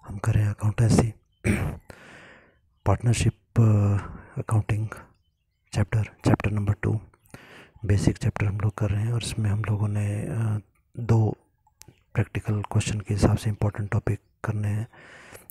हम कर रहे हैं accountancy partnership accounting chapter number 2 basic chapter हम लोग कर रहे हैं। और इसमें हम लोगों ने दो प्रैक्टिकल क्वेश्चन के हिसाब से इम्पोर्टेंट टॉपिक करने हैं।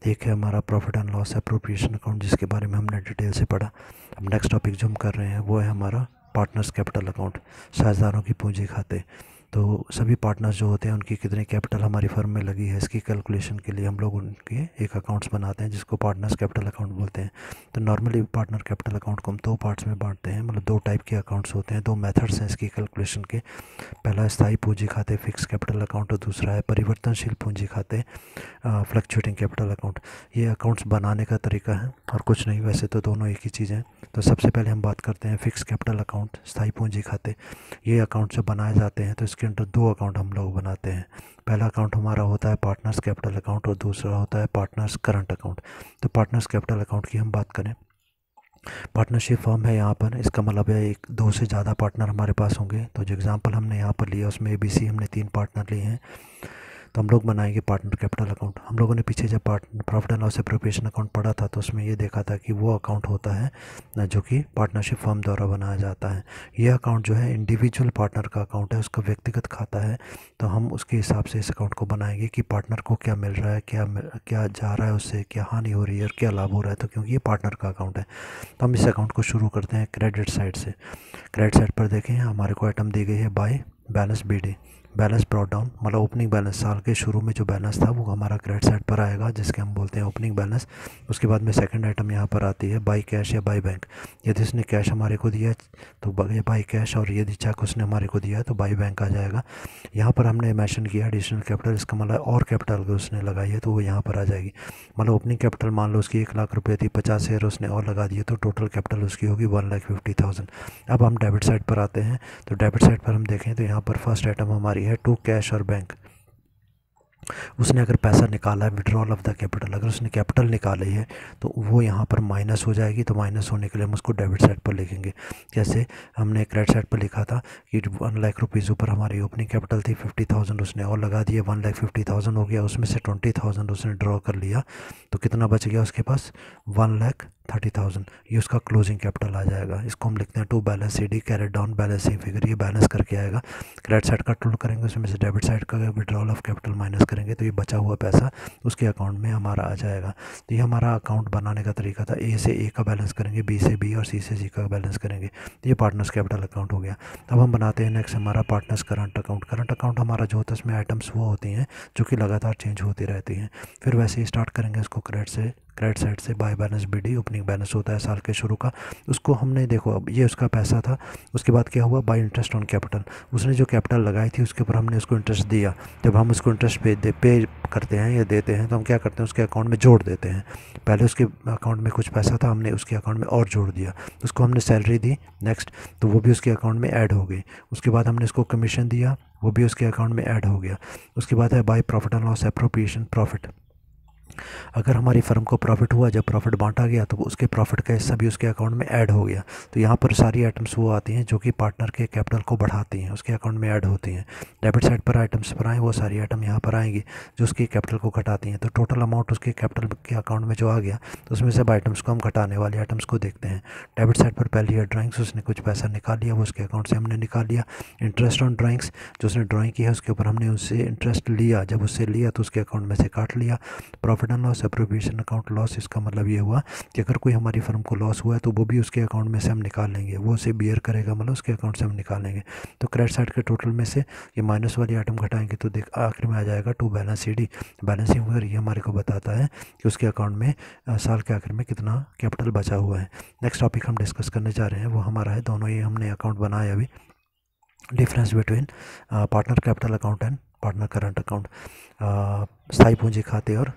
एक है हमारा profit and loss appropriation account, जिसके बारे में हमने डिटेल से पढ़ा। अब नेक्स्ट टॉपिक जो हम कर रहे हैं वो है हमारा पार्टनर्स कैपिटल अकाउंट, साझेदारों की पूंजी खाते। तो सभी पार्टनर्स जो होते हैं उनकी कितनी कैपिटल हमारी फर्म में लगी है, इसकी कैलकुलेशन के लिए हम लोग उनके एक अकाउंट्स बनाते हैं जिसको पार्टनर्स कैपिटल अकाउंट बोलते हैं। तो नॉर्मली पार्टनर कैपिटल अकाउंट को हम दो पार्ट्स में बांटते हैं, मतलब दो टाइप के अकाउंट्स होते हैं, दो मेथड्स हैं इसकी कैलकुलेशन के। पहला स्थायी पूंजी खाते फिक्स कैपिटल अकाउंट, और दूसरा है परिवर्तनशील पूंजी खाते फ्लक्चुएटिंग कैपिटल अकाउंट। ये अकाउंट्स बनाने का तरीका है और कुछ नहीं, वैसे तो दोनों एक ही चीज़ हैं। तो सबसे पहले हम बात करते हैं फिक्स कैपिटल अकाउंट, स्थायी पूंजी खाते। ये अकाउंट जब बनाए जाते हैं तो इसके अंदर दो अकाउंट हम लोग बनाते हैं। पहला अकाउंट हमारा होता है पार्टनर्स कैपिटल अकाउंट और दूसरा होता है पार्टनर्स करंट अकाउंट। तो पार्टनर्स कैपिटल अकाउंट की हम बात करें, पार्टनरशिप फॉर्म है यहाँ पर, इसका मतलब है एक दो से ज़्यादा पार्टनर हमारे पास होंगे। तो जो एग्जांपल हमने यहाँ पर लिया उसमें ABC हमने 3 पार्टनर लिए हैं, तो हम लोग बनाएंगे पार्टनर कैपिटल अकाउंट। हम लोगों ने पीछे जब profit and loss appropriation account पढ़ा था तो उसमें ये देखा था कि वो अकाउंट होता है जो कि पार्टनरशिप फर्म द्वारा बनाया जाता है। ये अकाउंट जो है इंडिविजुअल पार्टनर का अकाउंट है, उसका व्यक्तिगत खाता है। तो हम उसके हिसाब से इस अकाउंट को बनाएंगे कि पार्टनर को क्या मिल रहा है, क्या जा रहा है, उससे क्या हानि हो रही है और क्या लाभ हो रहा है। तो क्योंकि ये पार्टनर का अकाउंट है तो हम इस अकाउंट को शुरू करते हैं क्रेडिट साइड से। क्रेडिट साइड पर देखें हमारे को आइटम दी गई है by balance BD, balance brought down, मतलब ओपनिंग बैलेंस, साल के शुरू में जो बैलेंस था वो हमारा क्रेडिट साइड पर आएगा जिसके हम बोलते हैं ओपनिंग बैलेंस। उसके बाद में सेकंड आइटम यहाँ पर आती है बाय कैश या बाय बैंक। यदि उसने कैश हमारे को दिया तो बाय कैश, और यदि चेक उसने हमारे को दिया तो बाय बैंक आ जाएगा। यहाँ पर हमने मेंशन किया एडिशनल कैपिटल, इसका मतलब और कैपिटल अगर उसने लगाई है तो वो यहाँ पर आ जाएगी। मतलब ओपनिंग कैपिटल मान लो उसकी 1 लाख रुपये थी, 50 शेयर उसने और लगा दिए तो टोटल कैपिटल उसकी होगी 1,50,000। अब हम डेबिट साइड पर आते हैं। तो डेबिट साइड पर हम देखें तो यहाँ पर फर्स्ट आइटम हमारी है टू कैश और बैंक। उसने अगर पैसा निकाला है, विड्रॉल ऑफ द कैपिटल, अगर उसने कैपिटल निकाली है तो वो यहाँ पर माइनस हो जाएगी। तो माइनस होने के लिए हम उसको डेबिट साइड पर लिखेंगे। जैसे हमने क्रेडिट साइड पर लिखा था कि 1 लाख रुपीज़ ऊपर हमारी ओपनिंग कैपिटल थी, 50,000 उसने और लगा दिए, 1,50,000 हो गया। उसमें से 20,000 उसने ड्रॉ कर लिया तो कितना बच गया उसके पास, 1,30,000। ये उसका क्लोजिंग कैपिटल आ जाएगा। इसको हम लिखते हैं to balance CD carried down balancing figure. ये बैलेंस करके आएगा। क्रेडिट साइड का टोटल करेंगे, उसमें से डेबिट साइड का विड्रॉल ऑफ कैपिटल माइनस करेंगे तो ये बचा हुआ पैसा उसके अकाउंट में हमारा आ जाएगा। तो ये हमारा अकाउंट बनाने का तरीका था। A से A का बैलेंस करेंगे, B से B और C से C का बैलेंस करेंगे। तो ये पार्टनर्स कैपिटल अकाउंट हो गया। अब हम बनाते हैं नेक्स्ट हमारा partners current account. Current account हमारा जो होता है उसमें आइटम्स वो होती हैं जो कि लगातार चेंज होती रहती हैं। फिर वैसे ही स्टार्ट करेंगे उसको क्रेडिट साइड से by balance BD, opening balance होता है साल के शुरू का। उसको हमने देखो अब ये उसका पैसा था। उसके बाद क्या हुआ, बाय इंटरेस्ट ऑन कैपिटल, उसने जो कैपिटल लगाई थी उसके ऊपर हमने उसको इंटरेस्ट दिया। जब हम उसको इंटरेस्ट पे करते हैं या देते हैं तो हम क्या करते हैं, उसके अकाउंट में जोड़ देते हैं। पहले उसके अकाउंट में कुछ पैसा था, हमने उसके अकाउंट में और जोड़ दिया, उसको हमने सैलरी दी नेक्स्ट, तो वो भी उसके अकाउंट में ऐड हो गई। उसके बाद हमने उसको कमीशन दिया, वो भी उसके अकाउंट में ऐड हो गया। उसके बाद है by profit and loss appropriation profit. अगर हमारी फर्म को प्रॉफिट हुआ, जब प्रॉफिट बांटा गया तो उसके प्रॉफिट का हिस्सा भी उसके अकाउंट में ऐड हो गया। तो यहाँ पर सारी आइटम्स वो आती हैं जो कि पार्टनर के कैपिटल को बढ़ाती हैं, उसके अकाउंट में ऐड होती हैं। डेबिट साइड पर आइटम्स पर आए वो सारी आइटम यहाँ पर आएंगी जो उसके कैपिटल को घटाती हैं। तो टोटल अमाउंट उसके कैपिटल के अकाउंट में जो आ गया तो उसमें सब आइटम्स को हम घटाने वाली आइटम्स को देखते हैं। डेबिट साइड पर पहली है ड्राइंग्स, उसने कुछ पैसा निकाल लिया, वो उसके अकाउंट से हमने निकाल लिया। इंटरेस्ट ऑन ड्राइंग्स, जो उसने ड्राइंग की है उसके ऊपर हमने उससे इंटरेस्ट लिया, जब उससे लिया तो उसके अकाउंट में से काट लिया। Profit and loss appropriation account loss, इसका मतलब ये हुआ कि अगर कोई हमारी फर्म को लॉस हुआ है तो वो भी उसके अकाउंट में से हम निकाल लेंगे, वो उसे बियर करेगा, मतलब उसके अकाउंट से हम निकालेंगे। तो क्रेडिट साइड के टोटल में से ये माइनस वाली आइटम घटाएंगे तो देख आखिर में आ जाएगा to balance CD balancing figure. ये हमारे को बताता है कि उसके अकाउंट में साल के आखिर में कितना कैपिटल बचा हुआ है। नेक्स्ट टॉपिक हम डिस्कस करने जा रहे हैं वो हमारा है, दोनों ये हमने अकाउंट बनाया अभी, difference between partner capital account and partner current account, स्थायी पूंजी खाते और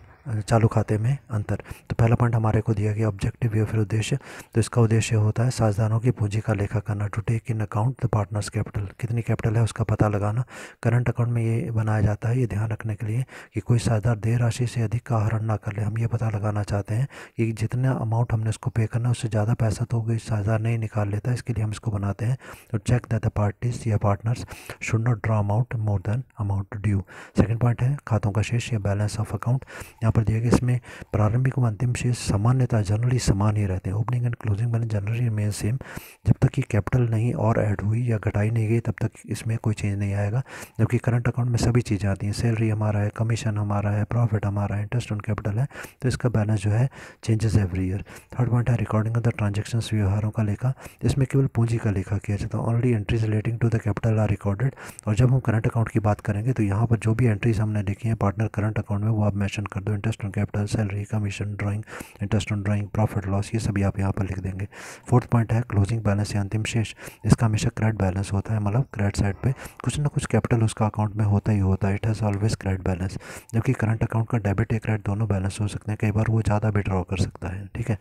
चालू खाते में अंतर। तो पहला पॉइंट हमारे को दिया गया ऑब्जेक्टिव या फिर उद्देश्य। तो इसका उद्देश्य होता है साझेदारों की पूंजी का लेखा करना, to take in account the partners capital, कितनी कैपिटल है उसका पता लगाना। करंट अकाउंट में ये बनाया जाता है ये ध्यान रखने के लिए कि कोई साझेदार देय राशि से अधिक का आहरण ना कर ले। हम ये पता लगाना चाहते हैं कि जितना अमाउंट हमने उसको पे करना है उससे ज़्यादा पैसा तो कोई साझेदार नहीं निकाल लेता, इसके लिए हम इसको बनाते हैं। तो चेक दैट द पार्टीज या partners should not draw amount more than amount due. Second point है खातों का शेष या बैलेंस ऑफ अकाउंट। यहाँ पर ऊपर दिया गया इसमें प्रारंभिक व अंतिम शेष सामान्यतः जनरली समान ही रहते हैं। Opening and closing balance generally remain same. जब तक कि कैपिटल नहीं और ऐड हुई या घटाई नहीं गई तब तक इसमें कोई चेंज नहीं आएगा। जबकि करंट अकाउंट में सभी चीज़ें आती हैं, सैलरी हमारा है, कमीशन हमारा है, प्रॉफिट हमारा है, इंटरेस्ट ऑन कैपिटल है, तो इसका बैलेंस जो है changes every year. Third point है रिकॉर्डिंग ऑफ द ट्रांजेक्शन्स, व्यवहारों का लेखा। इसमें केवल पूंजी का लेखा किया जाता है। Only entries relating to the capital are recorded. और जब हम करंट अकाउंट की बात करेंगे तो यहाँ पर जो भी एंट्रीज हमने देखी हैं पार्टनर करंट अकाउंट में वो आप मेंशन कर दो। Interest on capital, salary, commission, drawing, interest on drawing, profit loss, ये सभी आप यहाँ पर लिख देंगे। फोर्थ पॉइंट है क्लोजिंग बैलेंस या अंतिम शेष। इसका हमेशा क्रेडिट बैलेंस होता है, मतलब क्रेडिट साइड पे कुछ ना कुछ कैपिटल उसका अकाउंट में होता ही होता है। It has always credit balance. जबकि करंट अकाउंट का डेबिट या क्रेडिट दोनों बैलेंस हो सकते हैं, कई बार वो ज़्यादा भी ड्रॉ कर सकता है। ठीक है,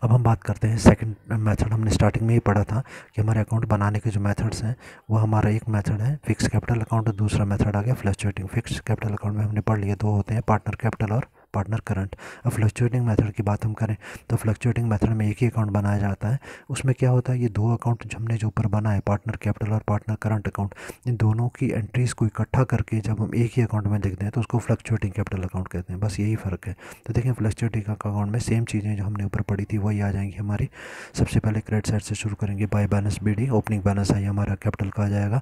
अब हम बात करते हैं सेकंड मेथड। हमने स्टार्टिंग में ही पढ़ा था कि हमारे अकाउंट बनाने के जो मेथड्स हैं वो हमारा एक मेथड है फिक्स कैपिटल अकाउंट और दूसरा मेथड आ गया फ्लक्चुएटिंग। फिक्स कैपिटल अकाउंट में हमने पढ़ लिया दो होते हैं, पार्टनर कैपिटल और पार्टनर करंट। अब फ्लक्चुएटिंग मेथड की बात हम करें तो फ्लक्चुएटिंग मेथड में एक ही अकाउंट बनाया जाता है। उसमें क्या होता है, ये दो अकाउंट हमने जो ऊपर बनाए पार्टनर कैपिटल और पार्टनर करंट अकाउंट, इन दोनों की एंट्रीज़ को इकट्ठा करके जब हम एक ही अकाउंट में लिखते हैं तो उसको फ्लक्चुएटिंग कैपिटल अकाउंट कहते हैं। बस यही फ़र्क है। तो देखें फ्लक्चुएटिंग अकाउंट में सेम चीज़ें जो हमने ऊपर पढ़ी थी वही आ जाएंगी हमारी। सबसे पहले क्रेडिट साइड से शुरू करेंगे, by balance BD, opening balance I हमारा कैपिटल का आ जाएगा।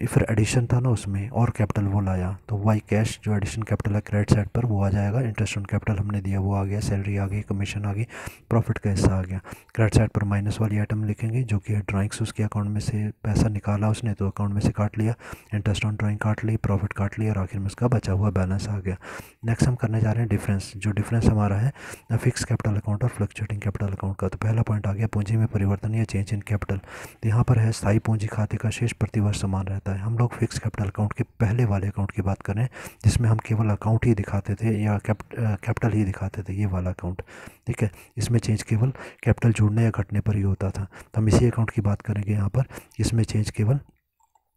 फिर एडिशन था ना उसमें और कैपिटल वो लाया तो वाई कैश जो एडिशन कैपिटल है क्रेडिट साइड पर वो आ जाएगा। इंटरेस्ट ऑन कैपिटल हमने दिया वो आ गया, सैलरी आ गई, कमीशन आ गई, प्रॉफिट का हिस्सा आ गया। क्रेडिट साइड पर माइनस वाली आइटम लिखेंगे जो कि है ड्राइंग्स, उसके अकाउंट में से पैसा निकाला उसने तो अकाउंट में से काट लिया, इंटरेस्ट ऑन ड्राइंग काट ली, प्रॉफिट काट लिया और आखिर में उसका बचा हुआ बैलेंस आ गया। नेक्स्ट हम करने जा रहे हैं डिफरेंस। जो डिफरेंस हमारा है फिक्स कैपिटल अकाउंट और फ्लक्चुएटिंग कैपिटल अकाउंट का। तो पहला पॉइंट आ गया पूंजी में परिवर्तन या चेंज इन कैपिटल। तो यहाँ पर है स्थायी पूंजी खाते का शेष प्रतिवर्ष समान रहता है। हम लोग फिक्स कैपिटल अकाउंट के पहले वाले अकाउंट की बात करें जिसमें हम केवल अकाउंट ही दिखाते थे या कैपिटल ही दिखाते थे, ये वाला अकाउंट। ठीक है, इसमें चेंज केवल कैपिटल जुड़ने या घटने पर ही होता था। तो हम इसी अकाउंट की बात करेंगे यहाँ पर। इसमें चेंज केवल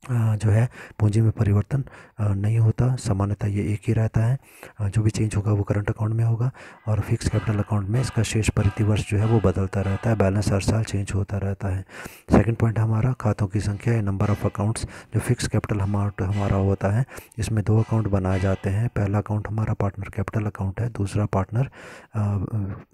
जो है पूंजी में परिवर्तन नहीं होता, सामान्यतः ये एक ही रहता है। जो भी चेंज होगा वो करंट अकाउंट में होगा और फिक्स कैपिटल अकाउंट में इसका शेष प्रतिवर्ष जो है वो बदलता रहता है, बैलेंस हर साल चेंज होता रहता है। सेकंड पॉइंट हमारा खातों की संख्या या नंबर ऑफ अकाउंट्स। जो फिक्स कैपिटल हमारा होता है इसमें दो अकाउंट बनाए जाते हैं। पहला अकाउंट हमारा पार्टनर कैपिटल अकाउंट है, दूसरा पार्टनर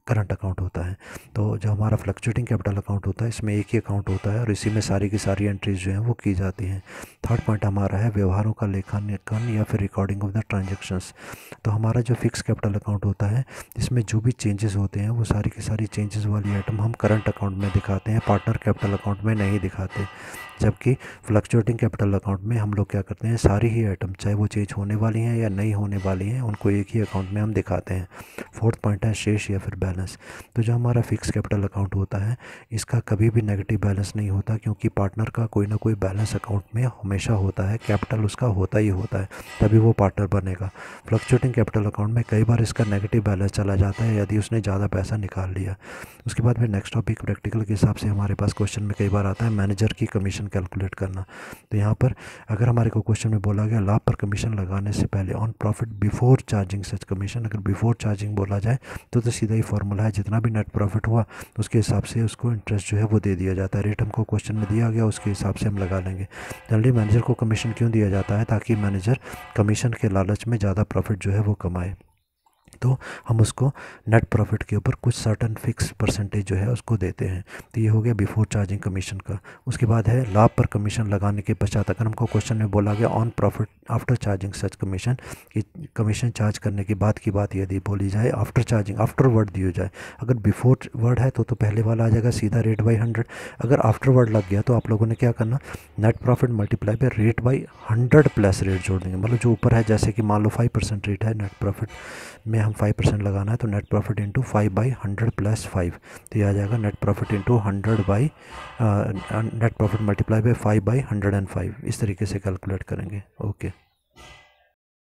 करंट अकाउंट होता है। तो जो हमारा फ्लक्चुएटिंग कैपिटल अकाउंट होता है इसमें एक ही अकाउंट होता है और इसी में सारी की सारी एंट्रीज जो हैं वो की जाती हैं। थर्ड पॉइंट हमारा है व्यवहारों का लेखांकन या फिर रिकॉर्डिंग ऑफ द ट्रांजैक्शंस। तो हमारा जो फिक्स कैपिटल अकाउंट होता है इसमें जो भी चेंजेस होते हैं वो सारी की सारी चेंजेस वाली आइटम हम करंट अकाउंट में दिखाते हैं, पार्टनर कैपिटल अकाउंट में नहीं दिखाते। जबकि फ्लक्चुएटिंग कैपिटल अकाउंट में हम लोग क्या करते हैं, सारी ही आइटम चाहे वो चेंज होने वाली हैं या नहीं होने वाली हैं उनको एक ही अकाउंट में हम दिखाते हैं। फोर्थ पॉइंट है शेष या फिर बैलेंस। तो जो हमारा फिक्स कैपिटल अकाउंट होता है इसका कभी भी नेगेटिव बैलेंस नहीं होता, क्योंकि पार्टनर का कोई ना कोई बैलेंस अकाउंट में हमेशा होता है, कैपिटल उसका होता ही होता है, तभी वो पार्टनर बनेगा। फ्लक्चुएटिंग कैपिटल अकाउंट में कई बार इसका नेगेटिव बैलेंस चला जाता है यदि उसने ज़्यादा पैसा निकाल लिया। उसके बाद फिर नेक्स्ट टॉपिक प्रैक्टिकल के हिसाब से हमारे पास क्वेश्चन में कई बार आता है मैनेजर की कमीशन कैलकुलेट करना। तो यहाँ पर अगर हमारे को क्वेश्चन में बोला गया लाभ पर कमीशन लगाने से पहले on profit before charging such commission, अगर बिफोर चार्जिंग बोला जाए तो सीधा ही फॉर्मूला है जितना भी नेट प्रॉफिट हुआ उसके हिसाब से उसको इंटरेस्ट जो है वो दे दिया जाता है। रेट हमको क्वेश्चन में दिया गया उसके हिसाब से हम लगा लेंगे। जनरली मैनेजर को कमीशन क्यों दिया जाता है, ताकि मैनेजर कमीशन के लालच में ज़्यादा प्रॉफिट जो है वो कमाए। तो हम उसको नेट प्रॉफिट के ऊपर कुछ सर्टन फिक्स परसेंटेज जो है उसको देते हैं। तो ये हो गया बिफोर चार्जिंग कमीशन का। उसके बाद है लाभ पर कमीशन लगाने के पश्चात, अगर हमको क्वेश्चन में बोला गया on profit after charging such commission, कि कमीशन चार्ज करने के बाद की बात यदि बोली जाए आफ्टर चार्जिंग, आफ्टर वर्ड दिया जाए। अगर बिफोर वर्ड है तो पहले वाला आ जाएगा सीधा रेट बाई 100। अगर आफ्टर वर्ड लग गया तो आप लोगों ने क्या करना, net profit multiply by rate by 100 plus rate जोड़ देंगे। मतलब जो ऊपर है जैसे कि मान लो 5% रेट है नेट प्रॉफिट में हम 5% लगाना है तो नेट प्रॉफिट इंटू 5/100 + 5, तो ये आ जाएगा net profit into 100 by net profit multiply by 5/105। इस तरीके से कैलकुलेट करेंगे। ओके।